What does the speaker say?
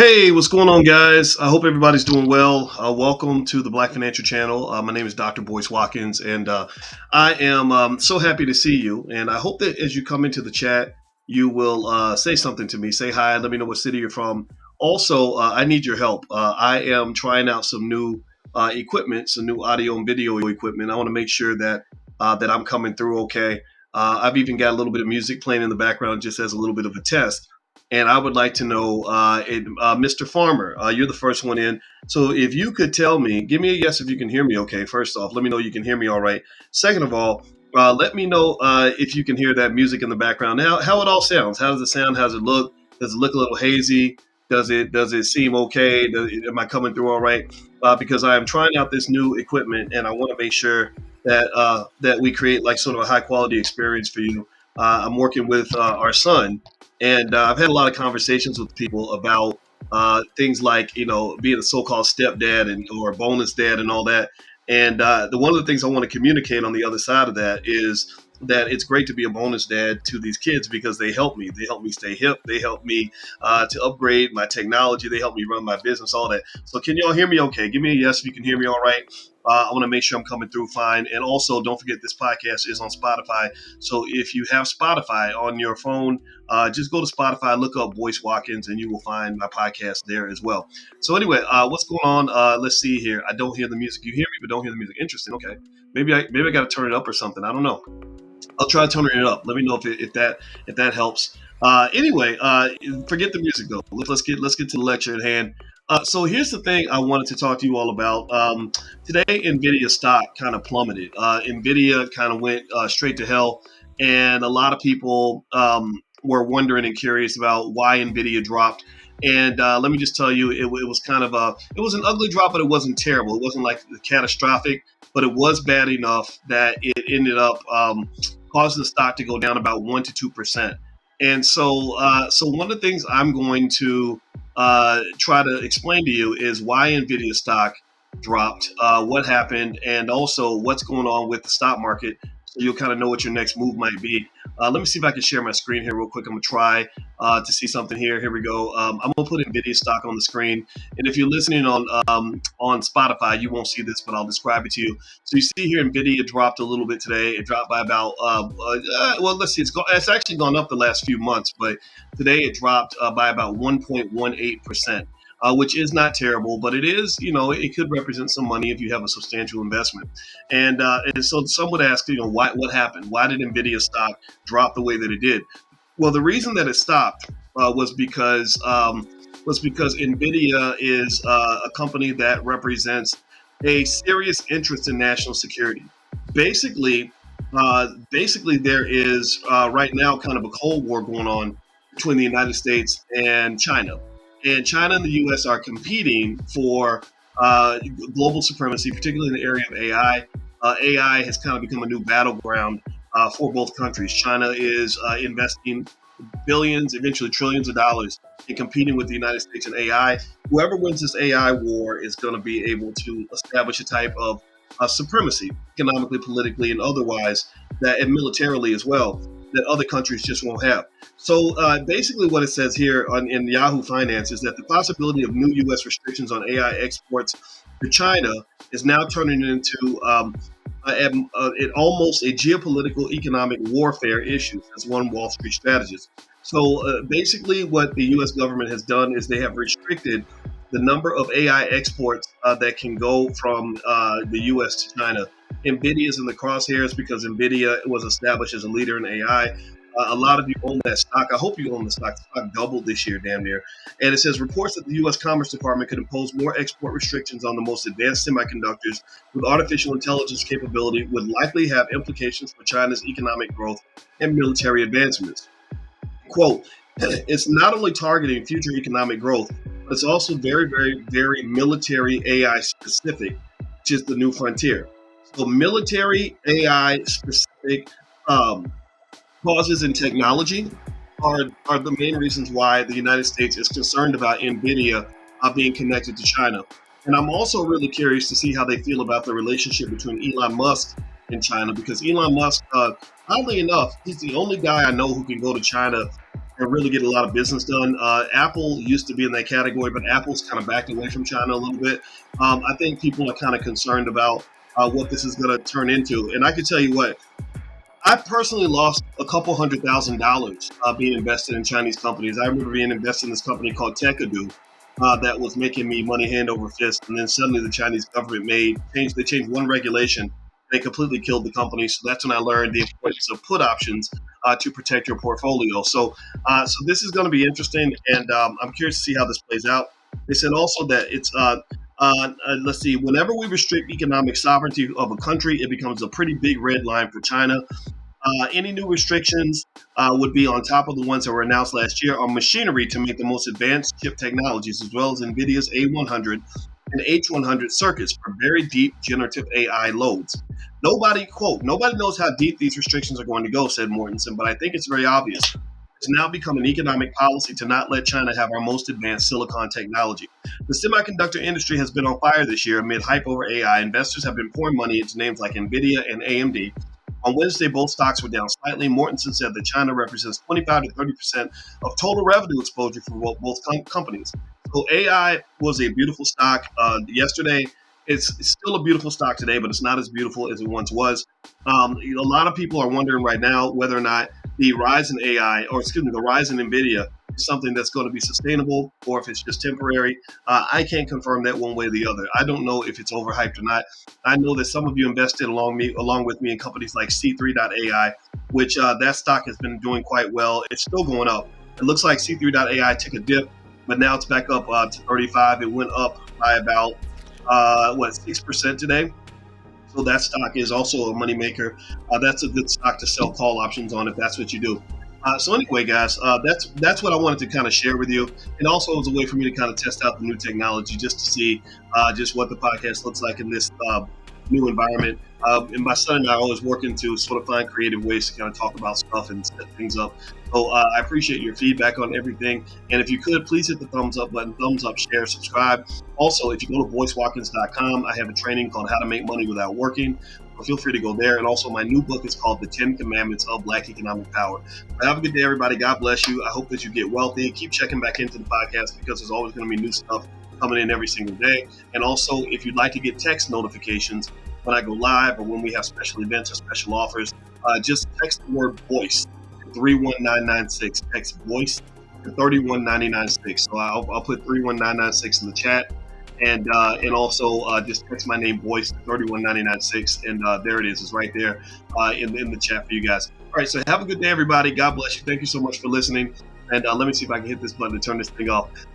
Hey, what's going on, guys? I hope everybody's doing well. Welcome to the Black Financial Channel. My name is Dr. Boyce Watkins, and I am so happy to see you. And I hope that as you come into the chat, you will say something to me. Say hi. Let me know what city you're from. Also, I need your help. I am trying out some new equipment, some new audio and video equipment. I want to make sure that I'm coming through okay. I've even got a little bit of music playing in the background just as a little bit of a test. And I would like to know, Mr. Farmer, you're the first one in. So if you could tell me, give me a yes if you can hear me okay. First off, let me know you can hear me all right. Second of all, let me know if you can hear that music in the background. Now, how it all sounds. How does it sound? How does it look? Does it look a little hazy? Does it seem okay? Am I coming through all right? Because I am trying out this new equipment, and I want to make sure that we create like sort of a high quality experience for you. I'm working with our son, and I've had a lot of conversations with people about things like being a so-called stepdad and or bonus dad and all that. And one of the things I want to communicate on the other side of that is that it's great to be a bonus dad to these kids because they help me. They help me stay hip. They help me to upgrade my technology. They help me run my business, all that. So can y'all hear me okay? Give me a yes if you can hear me all right. I want to make sure I'm coming through fine. And also, don't forget this podcast is on Spotify. So if you have Spotify on your phone, just go to Spotify, look up Boyce Watkins, and you will find my podcast there as well. So anyway, what's going on? Let's see here. I don't hear the music. You hear me, but don't hear the music. Interesting. Okay, maybe I got to turn it up or something. I don't know. I'll try turning it up. Let me know if that helps. Anyway, forget the music though. Let's get to the lecture at hand. So here's the thing I wanted to talk to you all about. Today, Nvidia stock kind of plummeted. Nvidia kind of went straight to hell, and a lot of people were wondering and curious about why Nvidia dropped. And let me just tell you, it was kind of it was an ugly drop, but it wasn't terrible. It wasn't like catastrophic, but it was bad enough that it ended up causing the stock to go down about 1 to 2%. And so one of the things I'm going to try to explain to you is why Nvidia stock dropped, what happened, and also what's going on with the stock market. So you'll kind of know what your next move might be. Let me see if I can share my screen here real quick. I'm gonna try to see something here. Here we go. I'm gonna put Nvidia stock on the screen, and if you're listening on Spotify, you won't see this, but I'll describe it to you. So you see here, Nvidia dropped a little bit today. It dropped by about well, let's see. It's actually gone up the last few months, but today it dropped by about 1.18%. Which is not terrible, but it is, it could represent some money if you have a substantial investment. And so some would ask, what happened? Why did Nvidia stock drop the way that it did? Well, the reason that it stopped was because Nvidia is a company that represents a serious interest in national security. Basically, basically there is right now kind of a Cold War going on between the United States and China. And China and the U.S. are competing for global supremacy, particularly in the area of AI. AI has kind of become a new battleground for both countries. China is investing billions, eventually trillions of dollars in competing with the United States in AI. Whoever wins this AI war is going to be able to establish a type of supremacy, economically, politically, and otherwise, and militarily as well, that other countries just won't have. So basically what it says here in Yahoo Finance is that the possibility of new U.S. restrictions on AI exports to China is now turning into almost a geopolitical economic warfare issue, as one Wall Street strategist. So basically what the U.S. government has done is they have restricted the number of AI exports that can go from the U.S. to China. Nvidia is in the crosshairs because Nvidia was established as a leader in AI. A lot of you own that stock. I hope you own the stock. The stock doubled this year, damn near. And it says reports that the U.S. Commerce Department could impose more export restrictions on the most advanced semiconductors with artificial intelligence capability would likely have implications for China's economic growth and military advancements. Quote, it's not only targeting future economic growth, but it's also very, very, very military AI specific, which is the new frontier. So military AI specific causes in technology are the main reasons why the United States is concerned about Nvidia being connected to China. And I'm also really curious to see how they feel about the relationship between Elon Musk and China, because Elon Musk, oddly enough, he's the only guy I know who can go to China and really get a lot of business done. Apple used to be in that category, but Apple's kind of backed away from China a little bit. I think people are kind of concerned about what this is going to turn into. And I can tell you what, I personally lost a couple $100,000 being invested in Chinese companies. I remember being invested in this company called Tekadu that was making me money hand over fist, and then suddenly the Chinese government they changed one regulation. They completely killed the company. So that's when I learned the importance of put options to protect your portfolio. So this is going to be interesting, and I'm curious to see how this plays out. They said also that let's see, whenever we restrict economic sovereignty of a country, it becomes a pretty big red line for China. Any new restrictions would be on top of the ones that were announced last year on machinery to make the most advanced chip technologies, as well as Nvidia's A100 and H100 circuits for very deep generative AI loads. Nobody knows how deep these restrictions are going to go, said Mortensen, but I think it's very obvious. It's now become an economic policy to not let China have our most advanced silicon technology. The semiconductor industry has been on fire this year amid hype over AI. Investors have been pouring money into names like Nvidia and AMD. On Wednesday, both stocks were down slightly. Mortensen said that China represents 25 to 30% of total revenue exposure for both companies. So AI was a beautiful stock yesterday. It's still a beautiful stock today, but it's not as beautiful as it once was. A lot of people are wondering right now whether or not the rise in AI, or excuse me, the rise in Nvidia is something that's going to be sustainable or if it's just temporary. I can't confirm that one way or the other. I don't know if it's overhyped or not. I know that some of you invested along with me in companies like C3.ai, which that stock has been doing quite well. It's still going up. It looks like C3.ai took a dip, but now it's back up to 35. It went up by about 6% today. So that stock is also a moneymaker. That's a good stock to sell call options on if that's what you do. So anyway, guys, that's what I wanted to kind of share with you, and also it was a way for me to kind of test out the new technology just to see just what the podcast looks like in this new environment. And my son and I are always working to sort of find creative ways to kind of talk about stuff and set things up. So I appreciate your feedback on everything. And if you could, please hit the thumbs up button, thumbs up, share, subscribe. Also, if you go to voicewatkins.com, I have a training called How to Make Money Without Working. So feel free to go there. And also, my new book is called The 10 Commandments of Black Economic Power. But have a good day, everybody. God bless you. I hope that you get wealthy. Keep checking back into the podcast because there's always going to be new stuff coming in every single day. And also, if you'd like to get text notifications when I go live or when we have special events or special offers, just text the word voice to 31996. Text voice to 31996. So I'll put 31996 in the chat. And also just text my name, voice, to 31996. And there it is. It's right there in the chat for you guys. All right. So have a good day, everybody. God bless you. Thank you so much for listening. And let me see if I can hit this button to turn this thing off.